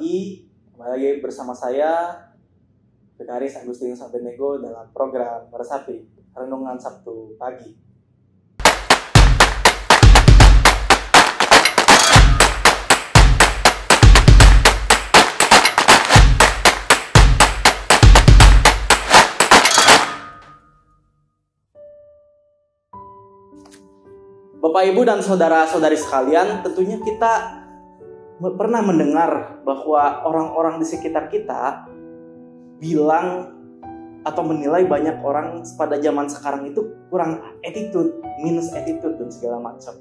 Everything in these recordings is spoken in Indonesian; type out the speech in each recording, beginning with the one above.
pagi, kembali lagi bersama saya Vikaris Agustinus Abednego dalam program Meresapi Renungan Sabtu Pagi. Bapak, Ibu, dan saudara-saudari sekalian, tentunya kita pernah mendengar bahwa orang-orang di sekitar kita bilang atau menilai banyak orang pada zaman sekarang itu kurang attitude, minus attitude dan segala macam.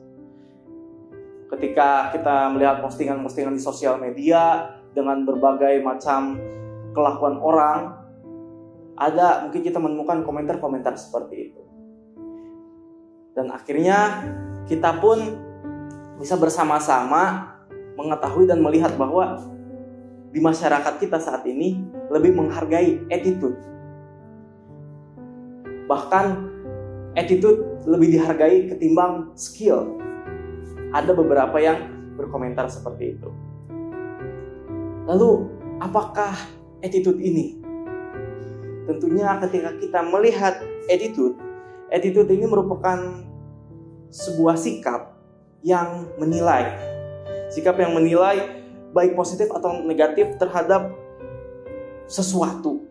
Ketika kita melihat postingan-postingan di sosial media dengan berbagai macam kelakuan orang, mungkin kita menemukan komentar-komentar seperti itu. Dan akhirnya kita pun bisa bersama-sama mengetahui dan melihat bahwa di masyarakat kita saat ini lebih menghargai attitude. Bahkan attitude lebih dihargai ketimbang skill. Ada beberapa yang berkomentar seperti itu. Lalu, apakah attitude ini? Tentunya ketika kita melihat attitude ini merupakan sebuah sikap yang menilai. Sikap yang menilai baik positif atau negatif terhadap sesuatu.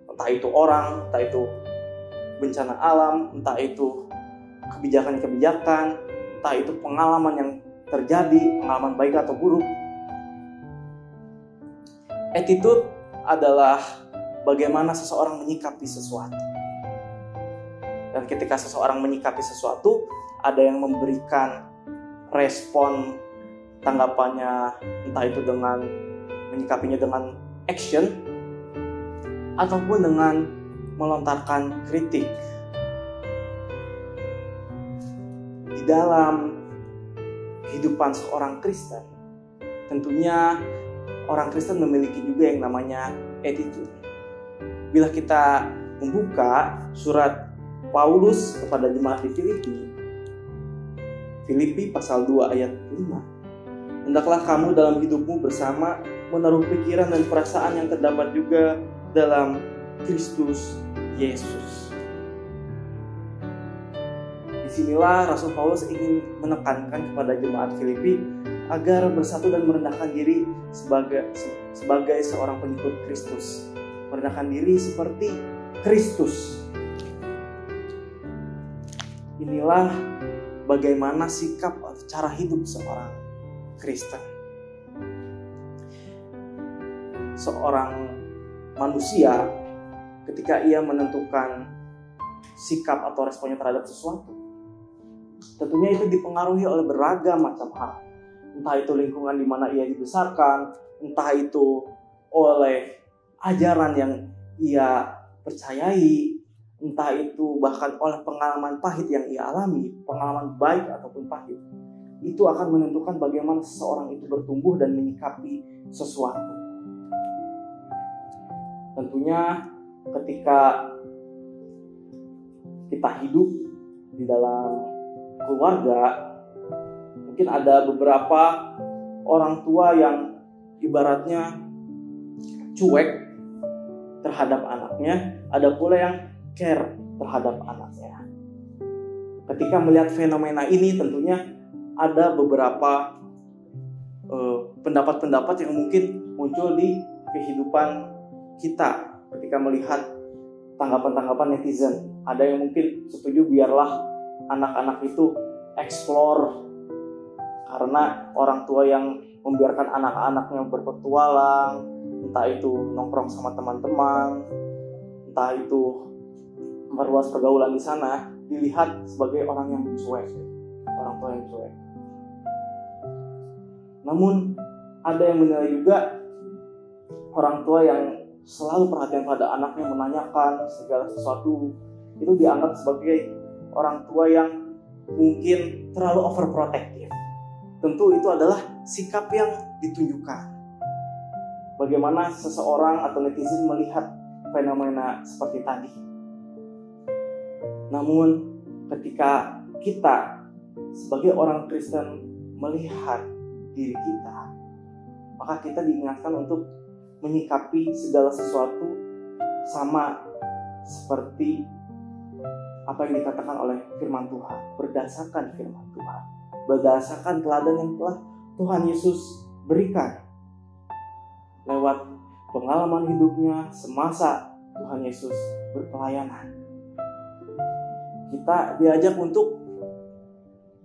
Entah itu orang, entah itu bencana alam, entah itu kebijakan-kebijakan, entah itu pengalaman yang terjadi, pengalaman baik atau buruk. Attitude adalah bagaimana seseorang menyikapi sesuatu. Dan ketika seseorang menyikapi sesuatu, ada yang memberikan respon tanggapannya, entah itu dengan menyikapinya dengan action ataupun dengan melontarkan kritik. Di dalam kehidupan seorang Kristen, tentunya orang Kristen memiliki juga yang namanya attitude. Bila kita membuka surat Paulus kepada jemaat di Filipi pasal 2 ayat 5. Hendaklah kamu dalam hidupmu bersama menaruh pikiran dan perasaan yang terdapat juga dalam Kristus Yesus. Disinilah Rasul Paulus ingin menekankan kepada jemaat Filipi agar bersatu dan merendahkan diri sebagai seorang pengikut Kristus. Merendahkan diri seperti Kristus. Inilah bagaimana sikap atau cara hidup seorang Kristen. Seorang manusia ketika ia menentukan sikap atau responnya terhadap sesuatu, tentunya itu dipengaruhi oleh beragam macam hal. Entah itu lingkungan di mana ia dibesarkan, entah itu oleh ajaran yang ia percayai, entah itu bahkan oleh pengalaman pahit yang ia alami, pengalaman baik ataupun pahit. Itu akan menentukan bagaimana seseorang itu bertumbuh dan menyikapi sesuatu. Tentunya ketika kita hidup di dalam keluarga, mungkin ada beberapa orang tua yang ibaratnya cuek terhadap anaknya, ada pula yang care terhadap anaknya. Ketika melihat fenomena ini, tentunya ada beberapa pendapat-pendapat yang mungkin muncul di kehidupan kita ketika melihat tanggapan-tanggapan netizen. Ada yang mungkin setuju biarlah anak-anak itu explore karena orang tua yang membiarkan anak-anaknya berpetualang, entah itu nongkrong sama teman-teman, entah itu memperluas pergaulan di sana, dilihat sebagai orang yang cuek, orang tua yang cuek. Namun ada yang menilai juga orang tua yang selalu perhatian pada anaknya, menanyakan segala sesuatu, itu dianggap sebagai orang tua yang mungkin terlalu overprotective. Tentu itu adalah sikap yang ditunjukkan. Bagaimana seseorang atau netizen melihat fenomena seperti tadi. Namun ketika kita sebagai orang Kristen melihat diri kita, maka kita diingatkan untuk menyikapi segala sesuatu sama seperti apa yang dikatakan oleh firman Tuhan, berdasarkan firman Tuhan, berdasarkan teladan yang telah Tuhan Yesus berikan lewat pengalaman hidupnya semasa Tuhan Yesus berpelayanan. Kita diajak untuk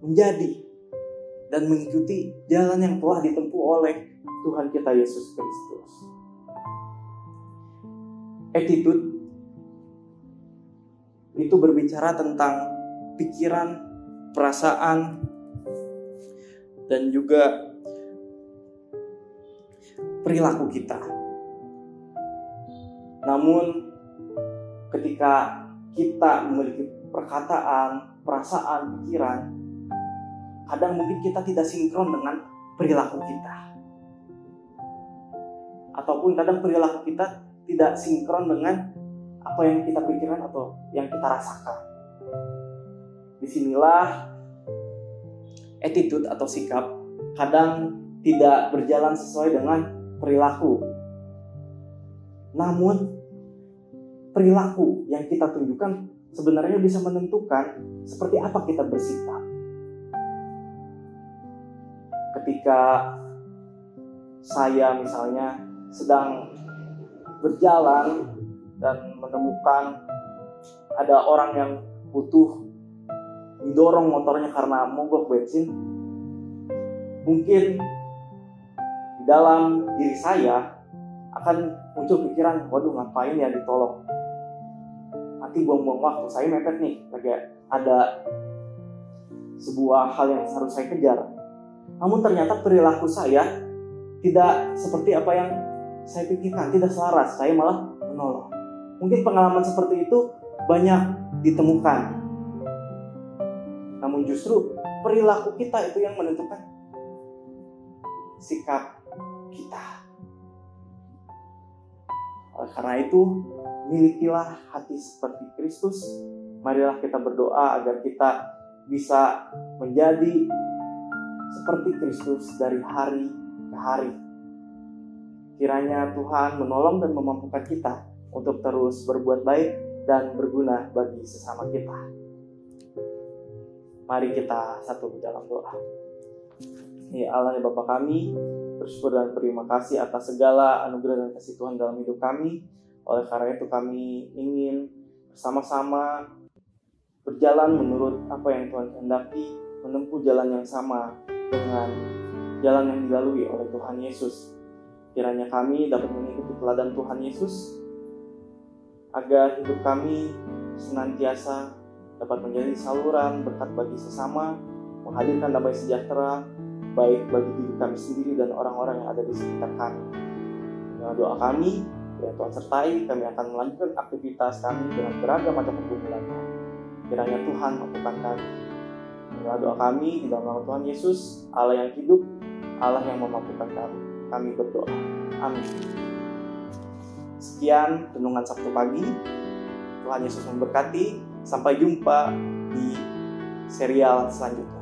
menjadi dan mengikuti jalan yang telah ditempuh oleh Tuhan kita Yesus Kristus. Attitude itu berbicara tentang pikiran, perasaan, dan juga perilaku kita. Namun ketika kita memiliki perkataan, perasaan, pikiran, kadang mungkin kita tidak sinkron dengan perilaku kita. Ataupun kadang perilaku kita tidak sinkron dengan apa yang kita pikirkan atau yang kita rasakan. Disinilah attitude atau sikap kadang tidak berjalan sesuai dengan perilaku. Namun perilaku yang kita tunjukkan sebenarnya bisa menentukan seperti apa kita bersikap. Ketika saya misalnya sedang berjalan dan menemukan ada orang yang butuh didorong motornya karena mogok bensin, mungkin di dalam diri saya akan muncul pikiran, waduh ngapain ya ditolong, nanti buang-buang waktu, saya mepet nih, lagi ada sebuah hal yang harus saya kejar. Namun ternyata perilaku saya tidak seperti apa yang saya pikirkan, tidak selaras, saya malah menolong. Mungkin pengalaman seperti itu banyak ditemukan. Namun justru perilaku kita itu yang menentukan sikap kita. Oleh karena itu, milikilah hati seperti Kristus. Marilah kita berdoa agar kita bisa menjadi seperti Kristus dari hari ke hari. Kiranya Tuhan menolong dan memampukan kita untuk terus berbuat baik dan berguna bagi sesama kita. Mari kita satu dalam doa. Ya Allah ya Bapa kami, bersyukur dan terima kasih atas segala anugerah dan kasih Tuhan dalam hidup kami. Oleh karena itu kami ingin bersama-sama berjalan menurut apa yang Tuhan kehendaki, menempuh jalan yang sama dengan jalan yang dilalui oleh Tuhan Yesus. Kiranya kami dapat mengikuti teladan Tuhan Yesus, agar hidup kami senantiasa dapat menjadi saluran berkat bagi sesama, menghadirkan damai sejahtera baik bagi diri kami sendiri dan orang-orang yang ada di sekitar kami. Dengan doa kami, ya Tuhan sertai, kami akan melanjutkan aktivitas kami dengan beragam macam pergumulannya. Kiranya Tuhan mampukan kami. Dengan doa kami di dalam nama Tuhan Yesus, Allah yang hidup, Allah yang memampukan kami. Kami berdoa. Amin. Sekian renungan Sabtu pagi. Tuhan Yesus memberkati. Sampai jumpa di serial selanjutnya.